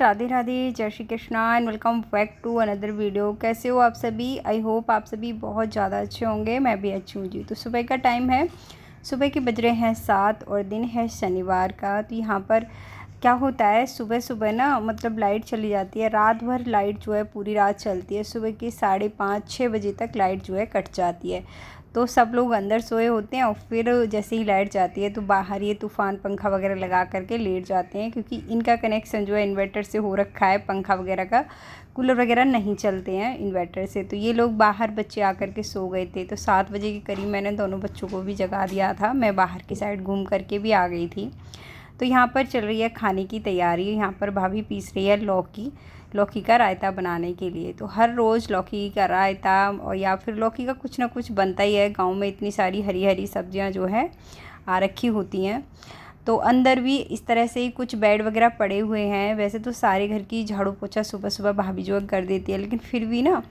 राधे राधे, जय Shri Krishna and welcome back to another video. कैसे हो आप सभी? आई होप आप सभी बहुत ज़्यादा अच्छे होंगे। मैं भी अच्छी हूँ जी। तो सुबह का टाइम है, सुबह के बज रहे हैं 7 और दिन है शनिवार का। तो यहाँ पर क्या होता है, सुबह सुबह ना मतलब लाइट चली जाती है। रात भर लाइट जो है पूरी रात चलती है। सुबह के 5:30-6 बजे तक लाइट जो है कट जाती है। तो सब लोग अंदर सोए होते हैं और फिर जैसे ही लाइट जाती है तो बाहर ये तूफ़ान पंखा वगैरह लगा करके लेट जाते हैं, क्योंकि इनका कनेक्शन जो है इन्वर्टर से हो रखा है। पंखा वगैरह का, कूलर वगैरह नहीं चलते हैं इन्वर्टर से। तो ये लोग बाहर बच्चे आकर के सो गए थे। तो 7 बजे के करीब मैंने दोनों बच्चों को भी जगा दिया था। मैं बाहर की साइड घूम करके भी आ गई थी। तो यहाँ पर चल रही है खाने की तैयारी। यहाँ पर भाभी पीस रही है लौकी का रायता बनाने के लिए। तो हर रोज़ लौकी का रायता और या फिर लौकी का कुछ ना कुछ बनता ही है। गांव में इतनी सारी हरी हरी सब्जियां जो है आ रखी होती हैं। तो अंदर भी इस तरह से ही कुछ बेड वगैरह पड़े हुए हैं। वैसे तो सारे घर की झाड़ू पोछा सुबह सुबह भाभी जो है कर देती है, लेकिन फिर भी ना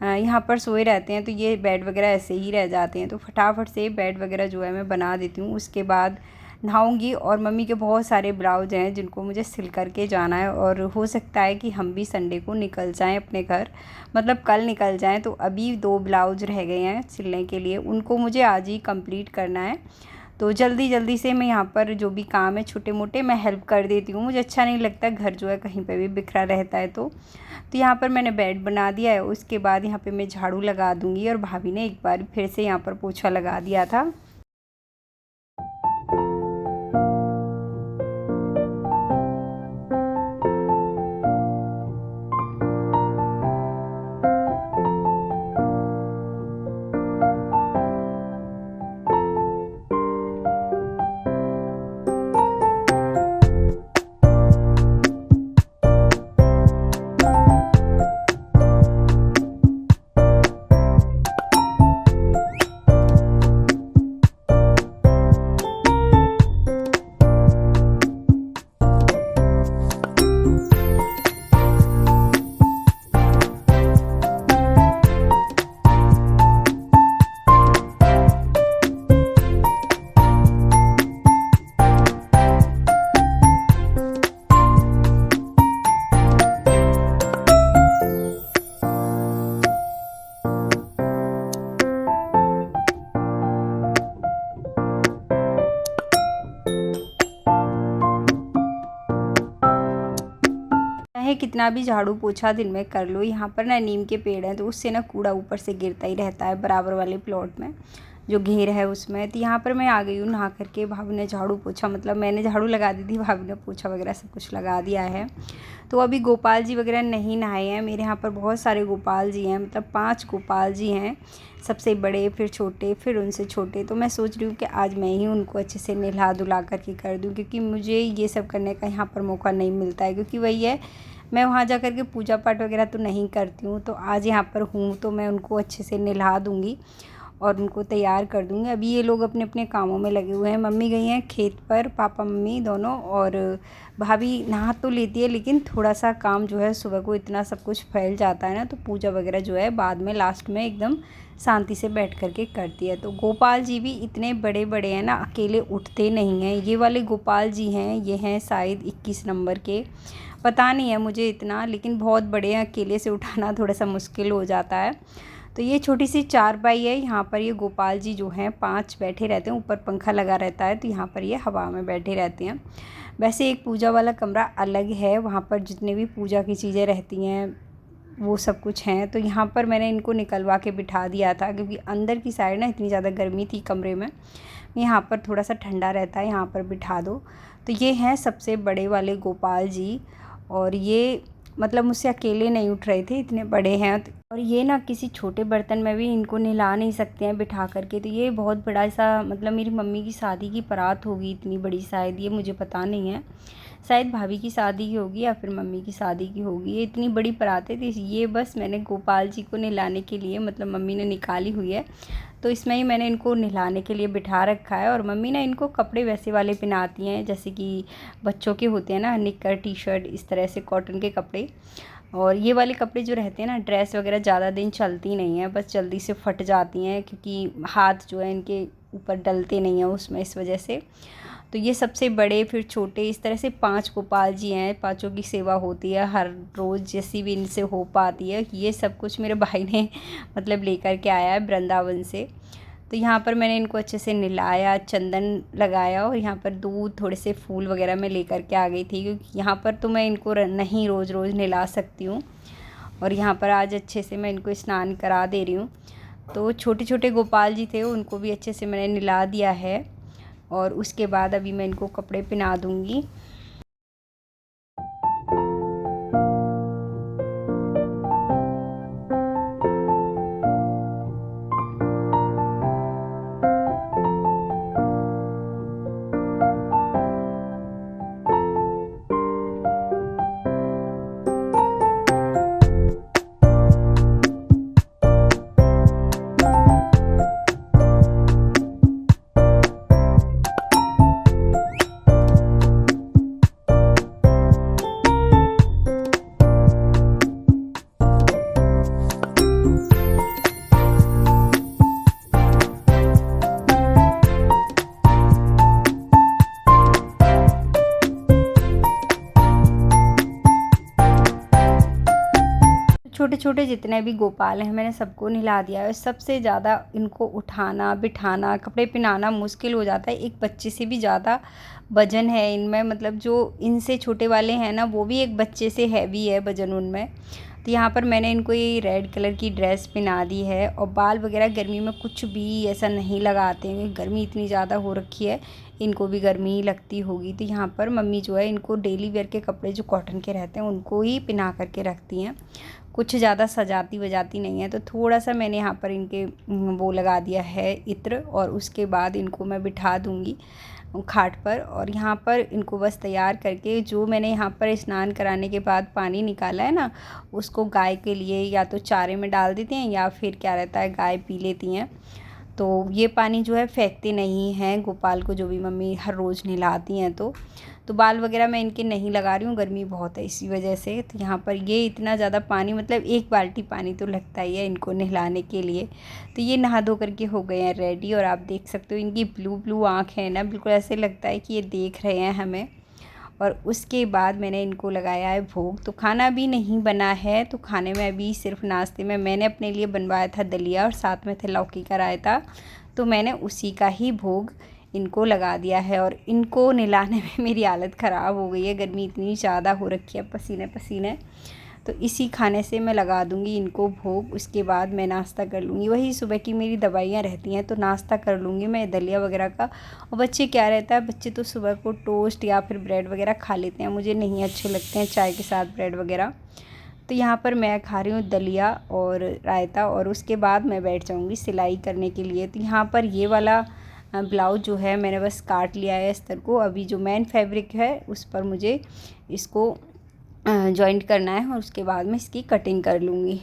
यहाँ पर सोए रहते हैं तो ये बेड वगैरह ऐसे ही रह जाते हैं। तो फटाफट से बेड वगैरह जो है मैं बना देती हूँ। उसके बाद नहाऊंगी और मम्मी के बहुत सारे ब्लाउज हैं जिनको मुझे सिल करके जाना है। और हो सकता है कि हम भी संडे को निकल जाएं अपने घर, मतलब कल निकल जाएं। तो अभी 2 ब्लाउज रह गए हैं सिलने के लिए, उनको मुझे आज ही कंप्लीट करना है। तो जल्दी जल्दी से मैं यहाँ पर जो भी काम है छोटे मोटे मैं हेल्प कर देती हूँ। मुझे अच्छा नहीं लगता घर जो है कहीं पे भी बिखरा रहता है। तो यहाँ पर मैंने बेड बना दिया है। उसके बाद यहाँ पे मैं झाड़ू लगा दूँगी और भाभी ने एक बार फिर से यहाँ पर पोछा लगा दिया था। चाहे कितना भी झाड़ू पोछा दिन में कर लो, यहाँ पर ना नीम के पेड़ हैं तो उससे ना कूड़ा ऊपर से गिरता ही रहता है बराबर वाले प्लॉट में जो घेर है उसमें। तो यहाँ पर मैं आ गई हूँ नहा करके। भाभी ने झाड़ू पोछा, मतलब मैंने झाड़ू लगा दी थी, भाभी ने पोछा वगैरह सब कुछ लगा दिया है। तो अभी गोपाल जी वगैरह नहीं नहाए हैं। मेरे यहाँ पर बहुत सारे गोपाल जी हैं, मतलब 5 गोपाल जी हैं, सबसे बड़े फिर छोटे फिर उनसे छोटे। तो मैं सोच रही हूँ कि आज मैं ही उनको अच्छे से नहला धुला करके कर दूँ, क्योंकि मुझे ये सब करने का यहाँ पर मौका नहीं मिलता है। क्योंकि वही है, मैं वहाँ जा कर के पूजा पाठ वगैरह तो नहीं करती हूँ। तो आज यहाँ पर हूँ तो मैं उनको अच्छे से नहला दूँगी और उनको तैयार कर दूँगी। अभी ये लोग अपने अपने कामों में लगे हुए हैं। मम्मी गई हैं खेत पर, पापा मम्मी दोनों, और भाभी नहा तो लेती है लेकिन थोड़ा सा काम जो है सुबह को इतना सब कुछ फैल जाता है ना, तो पूजा वगैरह जो है बाद में लास्ट में एकदम शांति से बैठ कर के करती है। तो गोपाल जी भी इतने बड़े बड़े हैं ना, अकेले उठते नहीं हैं। ये वाले गोपाल जी हैं, ये हैं शायद 21 नंबर के, पता नहीं है मुझे इतना, लेकिन बहुत बड़े हैं, अकेले से उठाना थोड़ा सा मुश्किल हो जाता है। तो ये छोटी सी चारपाई है। यहाँ पर ये गोपाल जी जो हैं 5 बैठे रहते हैं। ऊपर पंखा लगा रहता है तो यहाँ पर ये हवा में बैठे रहते हैं। वैसे एक पूजा वाला कमरा अलग है, वहाँ पर जितने भी पूजा की चीज़ें रहती हैं वो सब कुछ हैं। तो यहाँ पर मैंने इनको निकलवा के बिठा दिया था, क्योंकि अंदर की साइड ना इतनी ज़्यादा गर्मी थी कमरे में, यहाँ पर थोड़ा सा ठंडा रहता है, यहाँ पर बिठा दो। तो ये हैं सबसे बड़े वाले गोपाल जी, और ये मतलब मुझसे अकेले नहीं उठ रहे थे, इतने बड़े हैं। और ये ना किसी छोटे बर्तन में भी इनको नहला नहीं सकते हैं बिठा करके। तो ये बहुत बड़ा सा, मतलब मेरी मम्मी की शादी की बारात होगी इतनी बड़ी, शायद ये मुझे पता नहीं है, शायद भाभी की शादी की होगी या फिर मम्मी की शादी की होगी। ये इतनी बड़ी बारात है। तो ये बस मैंने गोपाल जी को नहलाने के लिए, मतलब मम्मी ने निकाली हुई है तो इसमें ही मैंने इनको नहलाने के लिए बिठा रखा है। और मम्मी ने इनको कपड़े वैसे वाले पहनाती हैं जैसे कि बच्चों के होते हैं ना, निक्कर टी शर्ट, इस तरह से कॉटन के कपड़े। और ये वाले कपड़े जो रहते हैं ना, ड्रेस वगैरह ज़्यादा दिन चलती नहीं है, बस जल्दी से फट जाती हैं, क्योंकि हाथ जो है इनके ऊपर डलते नहीं हैं उसमें, इस वजह से। तो ये सबसे बड़े, फिर छोटे, इस तरह से 5 गोपाल जी हैं। 5 की सेवा होती है हर रोज़ जैसी भी इनसे हो पाती है। ये सब कुछ मेरे भाई ने मतलब लेकर के आया है वृंदावन से। तो यहाँ पर मैंने इनको अच्छे से नहलाया, चंदन लगाया और यहाँ पर दूध, थोड़े से फूल वगैरह मैं लेकर के आ गई थी, क्योंकि यहाँ पर तो मैं इनको नहीं रोज़ रोज़ नहला सकती हूँ। और यहाँ पर आज अच्छे से मैं इनको स्नान करा दे रही हूँ। तो छोटे छोटे गोपाल जी थे, उनको भी अच्छे से मैंने नहला दिया है। और उसके बाद अभी मैं इनको कपड़े पहना दूँगी। छोटे छोटे जितने भी गोपाल हैं मैंने सबको नहला दिया है। सबसे ज़्यादा इनको उठाना, बिठाना, कपड़े पहनाना मुश्किल हो जाता है। एक बच्चे से भी ज़्यादा वज़न है इनमें, मतलब जो इनसे छोटे वाले हैं ना, वो भी एक बच्चे से हैवी है वज़न उनमें। तो यहाँ पर मैंने इनको ये रेड कलर की ड्रेस पहना दी है। और बाल वगैरह गर्मी में कुछ भी ऐसा नहीं लगाते हैं, गर्मी इतनी ज़्यादा हो रखी है, इनको भी गर्मी ही लगती होगी। तो यहाँ पर मम्मी जो है इनको डेली वेयर के कपड़े जो कॉटन के रहते हैं उनको ही पहना करके रखती हैं, कुछ ज़्यादा सजाती वजाती नहीं है। तो थोड़ा सा मैंने यहाँ पर इनके वो लगा दिया है इत्र, और उसके बाद इनको मैं बिठा दूँगी खाट पर। और यहाँ पर इनको बस तैयार करके, जो मैंने यहाँ पर स्नान कराने के बाद पानी निकाला है ना, उसको गाय के लिए या तो चारे में डाल देते हैं या फिर क्या रहता है गाय पी लेती हैं। तो ये पानी जो है फेंकते नहीं हैं गोपाल को, जो भी मम्मी हर रोज़ नहलाती हैं। तो बाल वगैरह मैं इनके नहीं लगा रही हूँ, गर्मी बहुत है इसी वजह से। तो यहाँ पर ये इतना ज़्यादा पानी, मतलब 1 बाल्टी पानी तो लगता ही है इनको नहलाने के लिए। तो ये नहा धो करके हो गए हैं रेडी। और आप देख सकते हो इनकी ब्लू ब्लू आँखें हैं ना, बिल्कुल ऐसे लगता है कि ये देख रहे हैं हमें। और उसके बाद मैंने इनको लगाया है भोग। तो खाना भी नहीं बना है, तो खाने में अभी सिर्फ नाश्ते में मैंने अपने लिए बनवाया था दलिया और साथ में थे लौकी का रायता। तो मैंने उसी का ही भोग इनको लगा दिया है। और इनको नहलाने में मेरी हालत ख़राब हो गई है, गर्मी इतनी ज़्यादा हो रखी है, पसीने पसीने। तो इसी खाने से मैं लगा दूँगी इनको भोग। उसके बाद मैं नाश्ता कर लूँगी, वही सुबह की मेरी दवाइयाँ रहती हैं, तो नाश्ता कर लूँगी मैं दलिया वगैरह का। और बच्चे क्या रहता है, बच्चे तो सुबह को टोस्ट या फिर ब्रेड वगैरह खा लेते हैं, मुझे नहीं अच्छे लगते हैं चाय के साथ ब्रेड वगैरह। तो यहाँ पर मैं खा रही हूँ दलिया और रायता, और उसके बाद मैं बैठ जाऊँगी सिलाई करने के लिए। तो यहाँ पर ये वाला ब्लाउज़ जो है मैंने बस काट लिया है अस्तर को। अभी जो मेन फैब्रिक है उस पर मुझे इसको जॉइंट करना है, और उसके बाद मैं इसकी कटिंग कर लूँगी।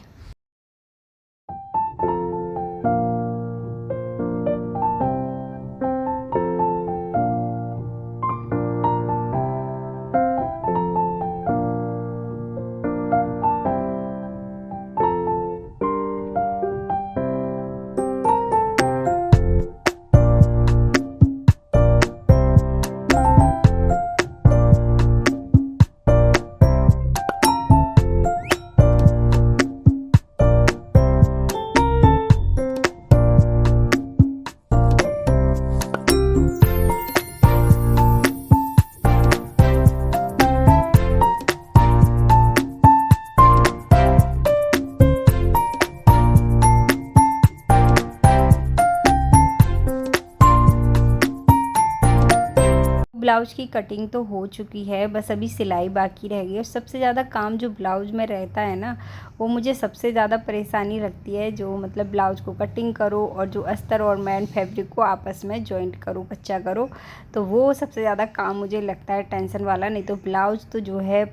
ब्लाउज़ की कटिंग तो हो चुकी है, बस अभी सिलाई बाकी रह गई। और सबसे ज़्यादा काम जो ब्लाउज़ में रहता है ना, वो मुझे सबसे ज़्यादा परेशानी लगती है, जो मतलब ब्लाउज़ को कटिंग करो और जो अस्तर और मैन फैब्रिक को आपस में जॉइंट करो, कच्चा करो। तो वो सबसे ज़्यादा काम मुझे लगता है टेंशन वाला। नहीं तो ब्लाउज़ तो जो है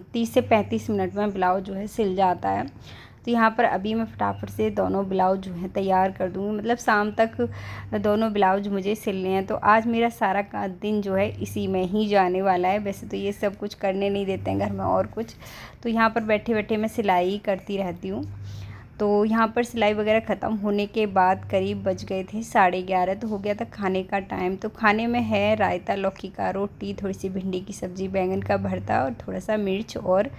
30 से 35 मिनट में ब्लाउज़ जो है सिल जाता है। तो यहाँ पर अभी मैं फटाफट से दोनों ब्लाउज़ जो हैं तैयार कर दूँगी, मतलब शाम तक दोनों ब्लाउज़ मुझे सिलने हैं। तो आज मेरा सारा का दिन जो है इसी में ही जाने वाला है। वैसे तो ये सब कुछ करने नहीं देते हैं घर में और कुछ, तो यहाँ पर बैठे बैठे मैं सिलाई करती रहती हूँ। तो यहाँ पर सिलाई वगैरह ख़त्म होने के बाद करीब बज गए थे 11:30, तो हो गया था खाने का टाइम। तो खाने में है रायता, लौकी का रोटी, थोड़ी सी भिंडी की सब्ज़ी, बैंगन का भरता और थोड़ा सा मिर्च और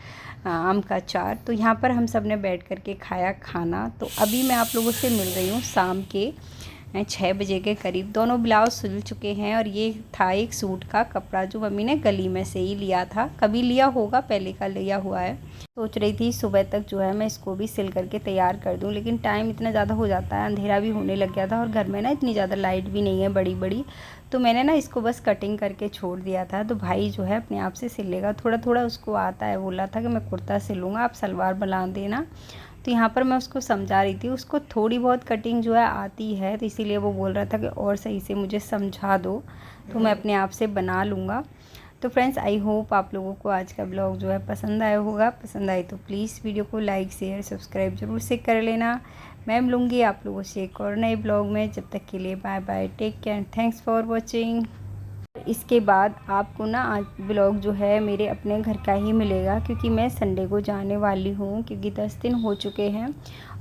आम का अचार। तो यहाँ पर हम सब ने बैठ कर के खाया खाना। तो अभी मैं आप लोगों से मिल रही हूँ शाम के 6 बजे के करीब। दोनों ब्लाउज सिल चुके हैं और ये था एक सूट का कपड़ा जो मम्मी ने गली में से ही लिया था, कभी लिया होगा, पहले का लिया हुआ है। सोच रही थी सुबह तक जो है मैं इसको भी सिल करके तैयार कर दूं, लेकिन टाइम इतना ज़्यादा हो जाता है, अंधेरा भी होने लग गया था और घर में ना इतनी ज़्यादा लाइट भी नहीं है बड़ी बड़ी, तो मैंने ना इसको बस कटिंग करके छोड़ दिया था। तो भाई जो है अपने आप से सिल लेगा, थोड़ा थोड़ा उसको आता है। बोला था कि मैं कुर्ता सिलूँगा, आप सलवार बना देना। तो यहाँ पर मैं उसको समझा रही थी, उसको थोड़ी बहुत कटिंग जो है आती है, तो इसीलिए वो बोल रहा था कि और सही से मुझे समझा दो, तो मैं अपने आप से बना लूँगा। तो फ्रेंड्स, आई होप आप लोगों को आज का ब्लॉग जो है पसंद आया होगा। पसंद आए तो प्लीज़ वीडियो को लाइक शेयर सब्सक्राइब ज़रूर से कर लेना। मैं मिलूँगी आप लोगों से एक और नए ब्लॉग में। जब तक के लिए bye bye, take care, thanks for watching. इसके बाद आपको ना आज ब्लॉग जो है मेरे अपने घर का ही मिलेगा, क्योंकि मैं संडे को जाने वाली हूँ, क्योंकि 10 दिन हो चुके हैं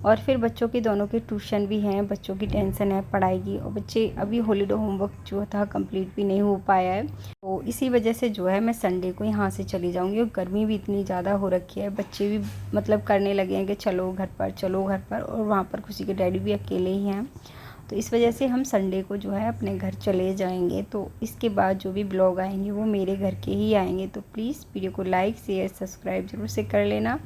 और फिर बच्चों की दोनों की ट्यूशन भी हैं, बच्चों की टेंशन है पढ़ाई की, और बच्चे अभी हॉलीडे होमवर्क जो था कंप्लीट भी नहीं हो पाया है। तो इसी वजह से जो है मैं संडे को यहाँ से चली जाऊँगी। और गर्मी भी इतनी ज़्यादा हो रखी है, बच्चे भी मतलब करने लगे हैं कि चलो घर पर, चलो घर पर, और वहाँ पर खुशी के डैडी भी अकेले ही हैं। तो इस वजह से हम संडे को जो है अपने घर चले जाएंगे। तो इसके बाद जो भी ब्लॉग आएंगे वो मेरे घर के ही आएंगे। तो प्लीज़ वीडियो को लाइक शेयर सब्सक्राइब ज़रूर से कर लेना।